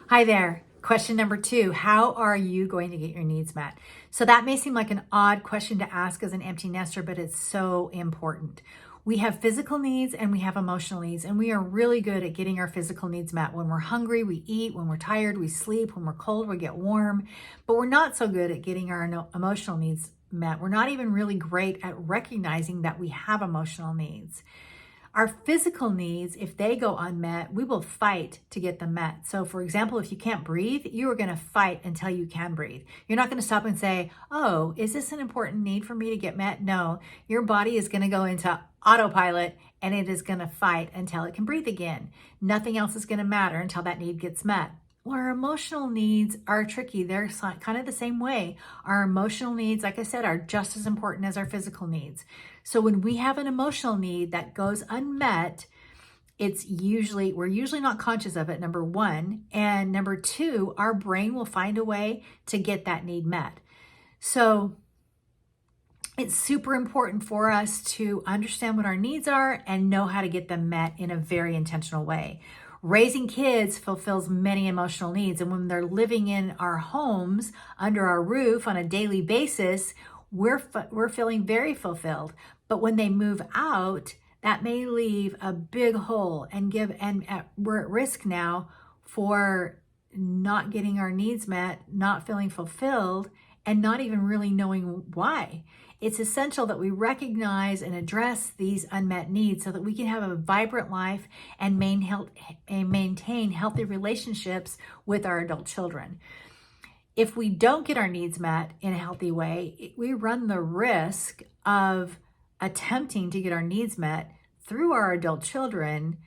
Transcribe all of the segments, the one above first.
Hi there. Question number 2, how are you going to get your needs met? So that may seem like an odd question to ask as an empty nester, but it's so important. We have physical needs and we have emotional needs, and we are really good at getting our physical needs met. When we're hungry, we eat. When we're tired, we sleep. When we're cold, we get warm. But we're not so good at getting our emotional needs met. We're not even really great at recognizing that we have emotional needs. Our physical needs, if they go unmet, we will fight to get them met. So for example, if you can't breathe, you are going to fight until you can breathe. You're not going to stop and say, oh, is this an important need for me to get met? No, your body is going to go into autopilot and it is going to fight until it can breathe again. Nothing else is going to matter until that need gets met. Well, our emotional needs are tricky. They're kind of the same way. Our emotional needs, like I said, are just as important as our physical needs. So when we have an emotional need that goes unmet, we're usually not conscious of it, number one. And number two, our brain will find a way to get that need met. So it's super important for us to understand what our needs are and know how to get them met in a very intentional way. Raising kids fulfills many emotional needs. And when they're living in our homes, under our roof on a daily basis, we're feeling very fulfilled. But when they move out, that may leave a big hole and we're at risk now for not getting our needs met, not feeling fulfilled, and not even really knowing why. It's essential that we recognize and address these unmet needs so that we can have a vibrant life and maintain healthy relationships with our adult children. If we don't get our needs met in a healthy way, we run the risk of attempting to get our needs met through our adult children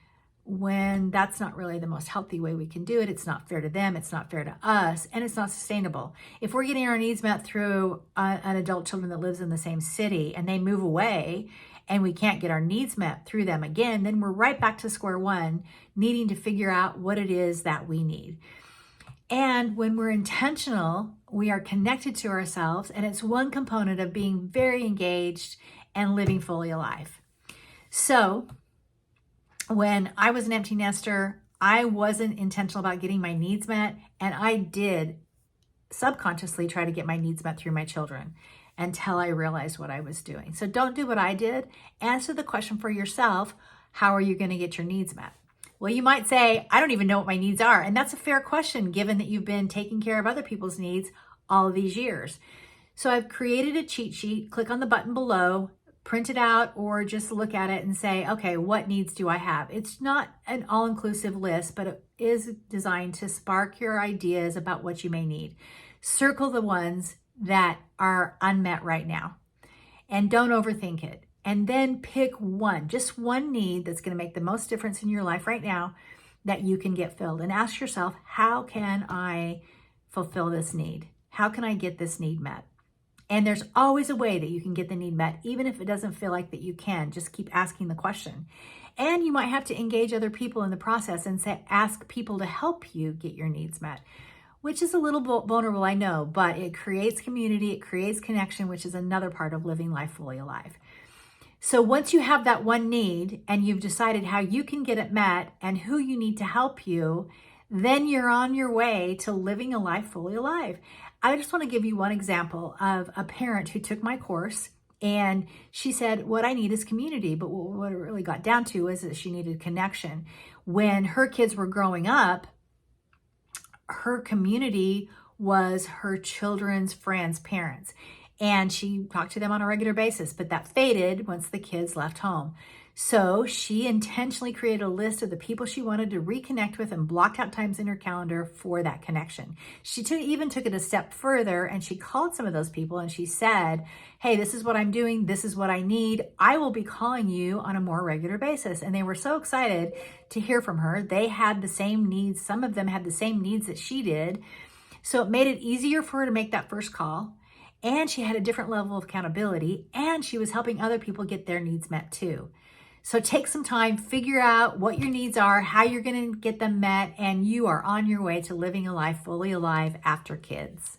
when that's not really the most healthy way we can do it. It's not fair to them, it's not fair to us, and it's not sustainable. If we're getting our needs met through an adult children that lives in the same city and they move away and we can't get our needs met through them again, then we're right back to square one, needing to figure out what it is that we need. And when we're intentional, we are connected to ourselves, and it's one component of being very engaged and living fully alive. So when I was an empty nester, I wasn't intentional about getting my needs met, and I did subconsciously try to get my needs met through my children until I realized what I was doing. So don't do what I did. Answer the question for yourself. How are you going to get your needs met? Well, you might say, I don't even know what my needs are. And that's a fair question, given that you've been taking care of other people's needs all of these years. So I've created a cheat sheet. Click on the button below, print it out, or just look at it and say, okay, what needs do I have? It's not an all-inclusive list, but it is designed to spark your ideas about what you may need. Circle the ones that are unmet right now, and don't overthink it. And then pick one, just one need that's going to make the most difference in your life right now that you can get filled. And ask yourself, how can I fulfill this need? How can I get this need met? And there's always a way that you can get the need met, even if it doesn't feel like that you can. Just keep asking the question. And you might have to engage other people in the process and ask people to help you get your needs met, which is a little vulnerable, I know, but it creates community, it creates connection, which is another part of living life fully alive. So once you have that one need and you've decided how you can get it met and who you need to help you, then you're on your way to living a life fully alive. I just want to give you one example of a parent who took my course, and she said, what I need is community. But what it really got down to is that she needed connection. When her kids were growing up, her community was her children's friends' parents. And she talked to them on a regular basis, but that faded once the kids left home. So she intentionally created a list of the people she wanted to reconnect with and blocked out times in her calendar for that connection. She even took it a step further, and she called some of those people and she said, hey, this is what I'm doing. This is what I need. I will be calling you on a more regular basis. And they were so excited to hear from her. They had the same needs. Some of them had the same needs that she did. So it made it easier for her to make that first call. And she had a different level of accountability, and she was helping other people get their needs met too. So take some time, figure out what your needs are, how you're going to get them met, and you are on your way to living a life fully alive after kids.